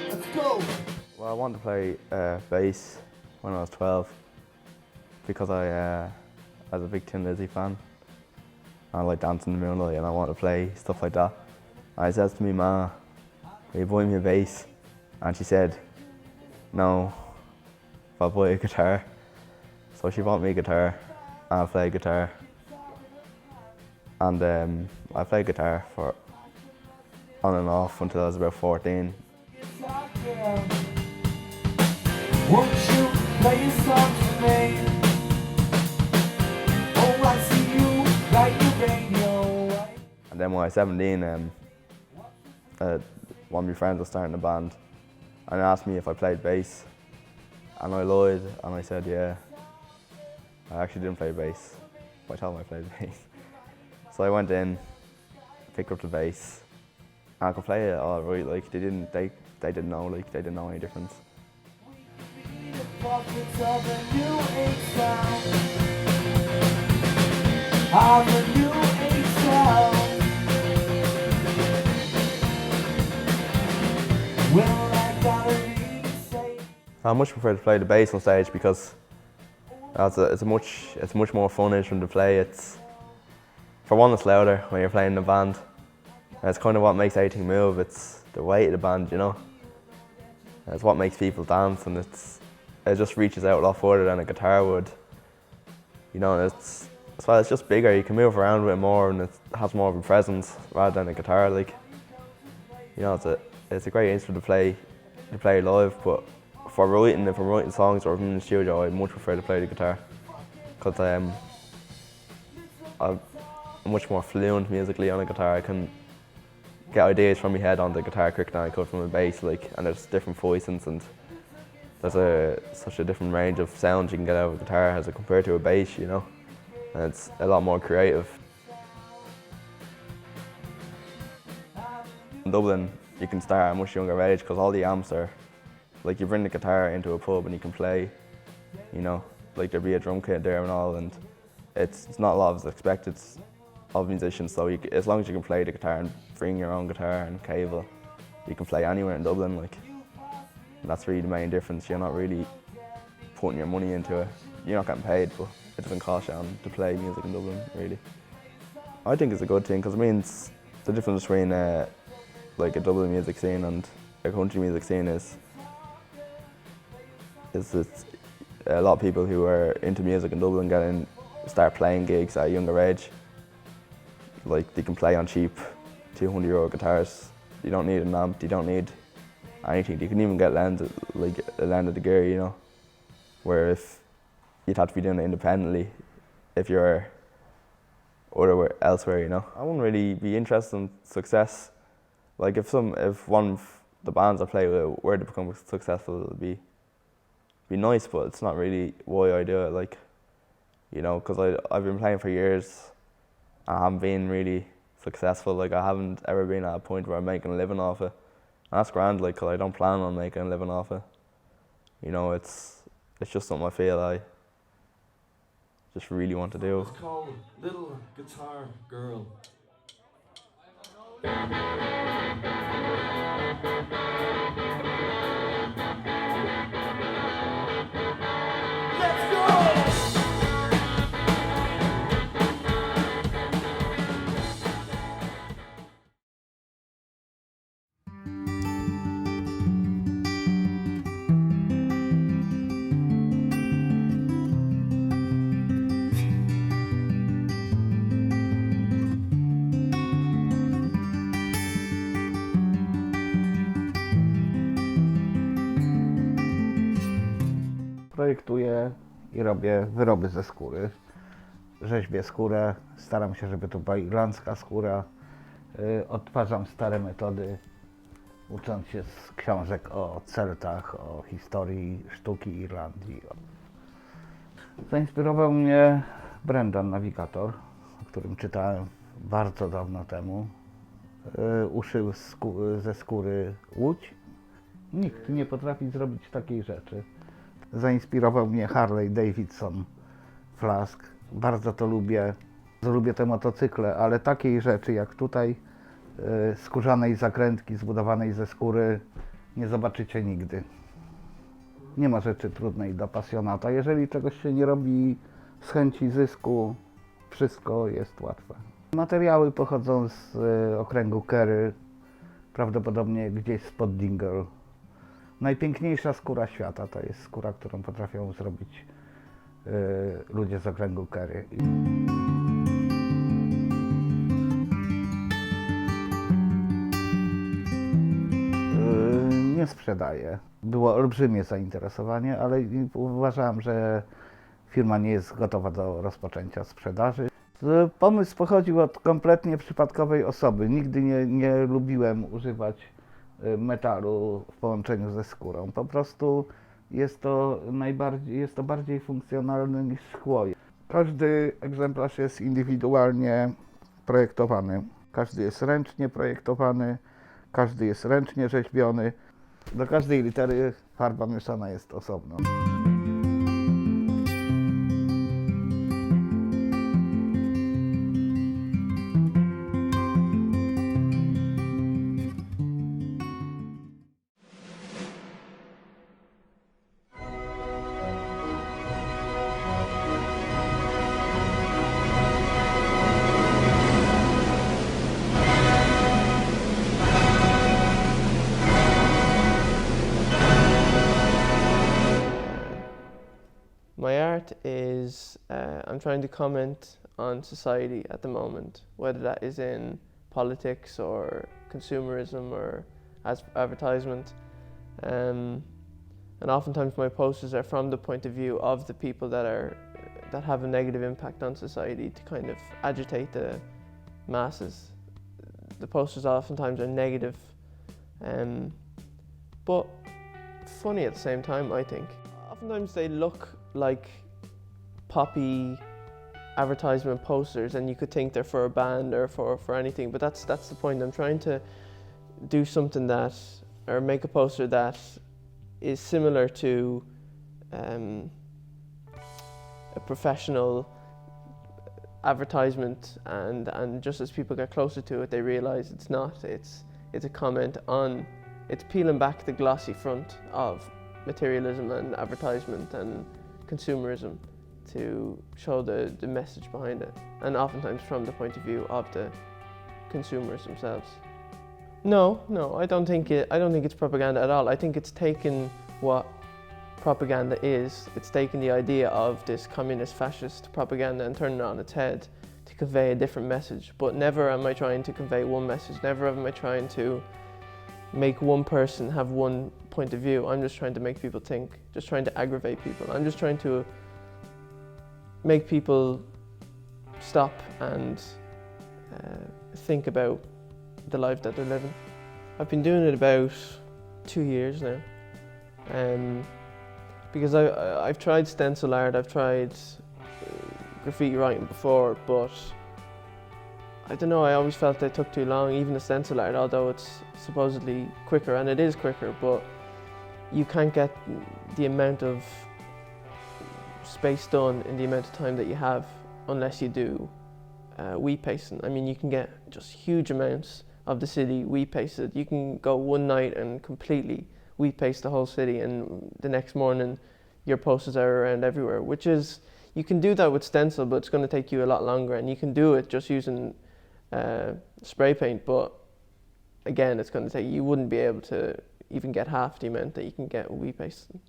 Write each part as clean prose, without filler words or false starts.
Let's go! Well, I wanted to play bass when I was 12 because I was a big Tin Lizzy fan. I like dancing in the moonlight and I wanted to play stuff like that. And I said to me, "Ma, will you buy me a bass?" And she said, "No, I'll buy a guitar." So she bought me a guitar and I played guitar. And I played guitar for on and off until I was about 14. Won't you play a song for me? Oh, I see you like the radio. And then when I was 17, one of my friends was starting a band and he asked me if I played bass. And I lied and I said, yeah. I actually didn't play bass, but I told him I played bass. So I went in, picked up the bass, and I could play it all right. Like they didn't know any difference. Pockets of a new age sound. Of a new age sound. Well, I gotta really say. I much prefer to play the bass on stage because it's much more fun instrument to play. It's, for one, it's louder when you're playing in a band. And it's kind of what makes everything move. It's the weight of the band, you know. It's what makes people dance, and it just reaches out a lot further than a guitar would. You know, it's just bigger. You can move around with it more, and it has more of a presence rather than a guitar. Like, you know, it's a great instrument to play live. But if I'm writing songs or in the studio, I much prefer to play the guitar because I'm much more fluent musically on a guitar. I can get ideas from my head on the guitar quicker than I could from a bass. Like, and there's different voicings and there's such a different range of sounds you can get out of a guitar as compared to a bass, you know, and it's a lot more creative. In Dublin, you can start at a much younger age because all the amps are, like, you bring the guitar into a pub and you can play, you know, like there'll be a drum kit there and all, and it's not a lot of expected of musicians, so as long as you can play the guitar and bring your own guitar and cable, you can play anywhere in Dublin, like. And that's really the main difference. You're not really putting your money into it. You're not getting paid, but it doesn't cost you to play music in Dublin, really. I think it's a good thing because it means the difference between like a Dublin music scene and a country music scene is it's a lot of people who are into music in Dublin start playing gigs at a younger age. Like, they can play on cheap €200 guitars. You don't need an amp, you don't need anything. You can even get landed the gear, you know. Where if you'd have to be doing it independently if you're elsewhere, you know. I wouldn't really be interested in success. Like, if one of the bands I play with were to become successful, it'd be nice, but it's not really why I do it. Like, you know, because I've been playing for years. I haven't been really successful. Like, I haven't ever been at a point where I'm making a living off it. And that's grand, like, because I don't plan on making a living off it. You know, it's just something I feel I just really want to do. It's called Little Guitar Girl. Let's go! Projektuję i robię wyroby ze skóry. Rzeźbię skórę, staram się, żeby to była irlandzka skóra. Odtwarzam stare metody, ucząc się z książek o Celtach, o historii sztuki Irlandii. Zainspirował mnie Brendan Navigator, o którym czytałem bardzo dawno temu. Uszył ze skóry łódź Nikt nie potrafi zrobić takiej rzeczy. Zainspirował mnie Harley Davidson Flask. Bardzo to lubię. Lubię te motocykle, ale takiej rzeczy jak tutaj, skórzanej zakrętki zbudowanej ze skóry, nie zobaczycie nigdy. Nie ma rzeczy trudnej dla pasjonata. Jeżeli czegoś się nie robi z chęci zysku, wszystko jest łatwe. Materiały pochodzą z okręgu Kerry, prawdopodobnie gdzieś spod Dingle. Najpiękniejsza skóra świata to jest skóra, którą potrafią zrobić ludzie z okręgu Kerry. Nie sprzedaję. Było olbrzymie zainteresowanie, ale uważałem, że firma nie jest gotowa do rozpoczęcia sprzedaży. Pomysł pochodził od kompletnie przypadkowej osoby. Nigdy nie lubiłem używać metalu w połączeniu ze skórą. Po prostu jest to bardziej funkcjonalne niż szkło. Każdy egzemplarz jest indywidualnie projektowany. Każdy jest ręcznie projektowany, każdy jest ręcznie rzeźbiony. Do każdej litery farba mieszana jest osobno. My art is, I'm trying to comment on society at the moment, whether that is in politics or consumerism or as advertisement. And oftentimes my posters are from the point of view of the people that have a negative impact on society, to kind of agitate the masses. The posters oftentimes are negative, but funny at the same time, I think. Oftentimes they look like poppy advertisement posters and you could think they're for a band or for anything, but that's the point. I'm trying to do something that, or make a poster that is similar to a professional advertisement, and just as people get closer to it they realise it's not. It's a comment on, it's peeling back the glossy front of materialism and advertisement and consumerism to show the message behind it, and oftentimes from the point of view of the consumers themselves. No, I don't think it's propaganda at all. I think it's taken what propaganda is. It's taken the idea of this communist fascist propaganda and turning it on its head to convey a different message. But never am I trying to convey one message. Never am I trying to make one person have one point of view. I'm just trying to make people think, just trying to aggravate people. I'm just trying to make people stop and think about the life that they're living. I've been doing it about 2 years now, because I've tried stencil art, I've tried graffiti writing before, but I don't know, I always felt they took too long, even the stencil art, although it's supposedly quicker, and it is quicker, but you can't get the amount of space done in the amount of time that you have unless you do wheat pasting. I mean, you can get just huge amounts of the city wheat pasted. You can go one night and completely wheat paste the whole city, and the next morning your posters are around everywhere, which is, you can do that with stencil, but it's going to take you a lot longer, and you can do it just using spray paint, but again, it's going to take, you wouldn't be able to even get half the amount that you can get with wheat pasting.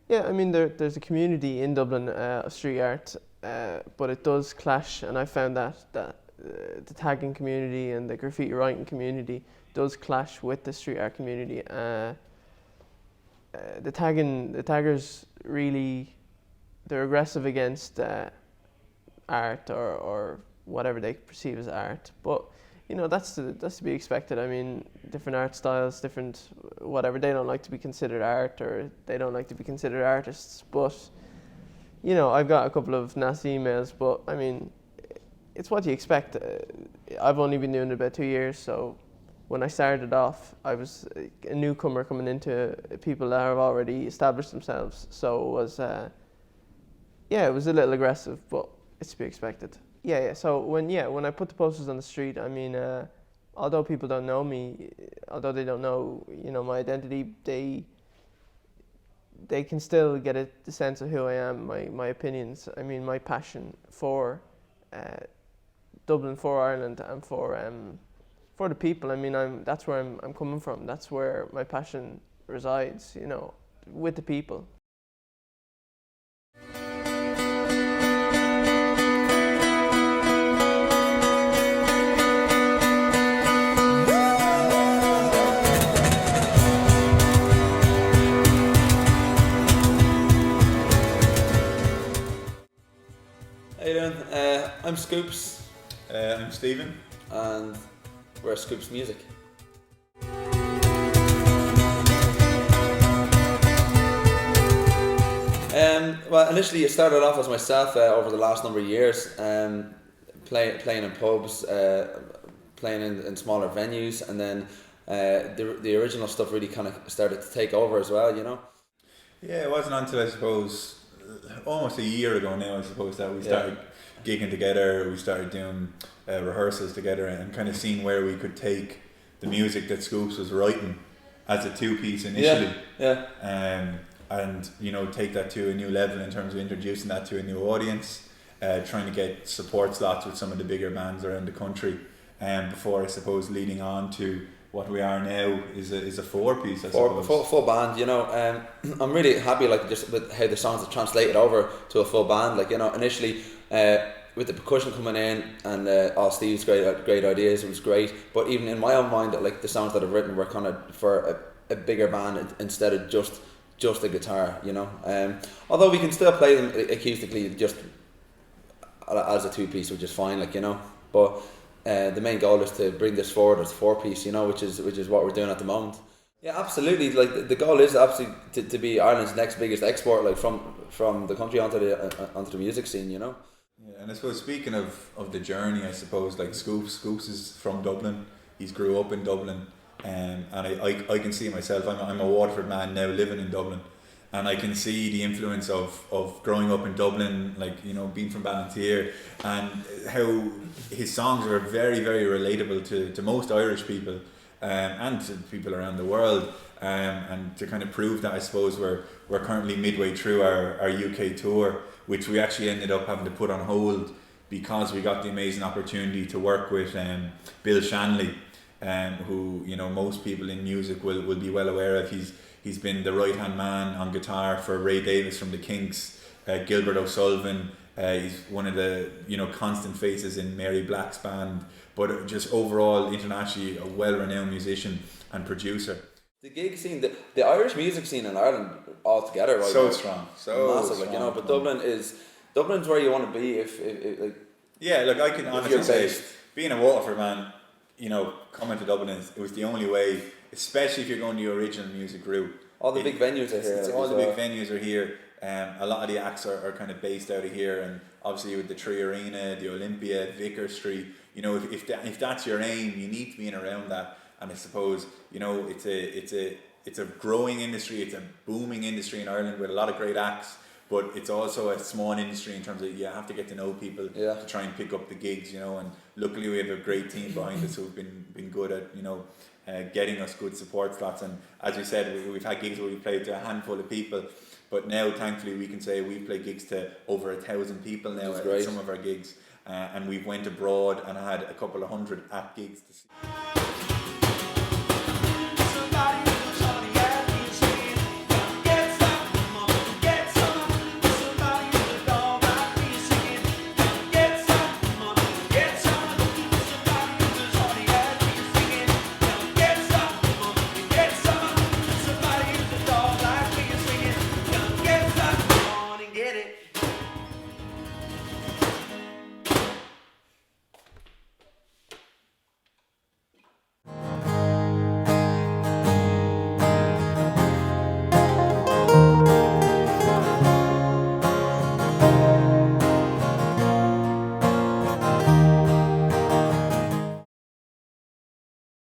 Yeah, I mean, there's a community in Dublin of street art, but it does clash, and I found that the tagging community and the graffiti writing community does clash with the street art community. The taggers really, they're aggressive against art or whatever they perceive as art, but you know, that's to be expected. I mean, different art styles, different whatever, they don't like to be considered art, or they don't like to be considered artists, but you know, I've got a couple of nasty emails, but I mean, it's what you expect. I've only been doing it about 2 years, so when I started off, I was a newcomer coming into people that have already established themselves. So it was, it was a little aggressive, but it's to be expected. Yeah. So when I put the posters on the street, I mean, although people don't know me, although they don't know, my identity, they can still get the sense of who I am, my opinions. I mean, my passion for Dublin, for Ireland, and for the people. I mean, that's where I'm coming from. That's where my passion resides. With the people. How you doing? I'm Scoops. I'm Stephen. And we're Scoops Music. Well, initially it started off as myself over the last number of years, playing in pubs, playing in smaller venues, and then the original stuff really kind of started to take over as well, Yeah, it wasn't until I suppose almost a year ago now, I suppose, that we started gigging together. We started doing rehearsals together and kind of seeing where we could take the music that Scoops was writing as a two-piece initially. And take that to a new level in terms of introducing that to a new audience, trying to get support slots with some of the bigger bands around the country, before I suppose leading on to what we are now is a four-piece, I suppose. Full band, I'm really happy just with how the songs have translated over to a full band. Initially with the percussion coming in and all Steve's great ideas, it was great. But even in my own mind, the songs that I've written were kind of for a bigger band instead of just a guitar, although we can still play them acoustically just as a two-piece, which is fine, but the main goal is to bring this forward as a four-piece, which is what we're doing at the moment. Yeah, absolutely. The goal is absolutely to be Ireland's next biggest export, from the country onto the music scene, Yeah, and I suppose speaking of the journey, I suppose Scoops is from Dublin. He's grew up in Dublin. And I can see myself, I'm a Waterford man now living in Dublin, and I can see the influence of growing up in Dublin, being from Ballantyre, and how his songs are very, very relatable to most Irish people, and to people around the world, and to kind of prove that, I suppose we're currently midway through our UK tour, which we actually ended up having to put on hold because we got the amazing opportunity to work with Bill Shanley, who most people in music will be well aware of. He's been the right hand man on guitar for Ray Davies from the Kinks, Gilbert O'Sullivan. He's one of the constant faces in Mary Black's band, but just overall internationally a well-renowned musician and producer. The gig scene, the Irish music scene in Ireland altogether, right? So strong, so massive, strong, But Dublin's where you want to be if I can honestly say, being a Waterford man, coming to Dublin, it was the only way, especially if you're going the original music route. All the big venues are here. All the big venues are here. A lot of the acts are kind of based out of here, and obviously with the Tree Arena, the Olympia, Vicar Street, if that's your aim, you need to be in around that. And I suppose it's a growing industry, it's a booming industry in Ireland with a lot of great acts. But it's also a small industry in terms of you have to get to know people to try and pick up the gigs, and luckily we have a great team behind us who've been good at getting us good support slots. And as we said, we've had gigs where we played to a handful of people, but now thankfully we can say we've played gigs to over 1,000 people now at some of our gigs, and we've went abroad and had a couple of hundred at gigs to see.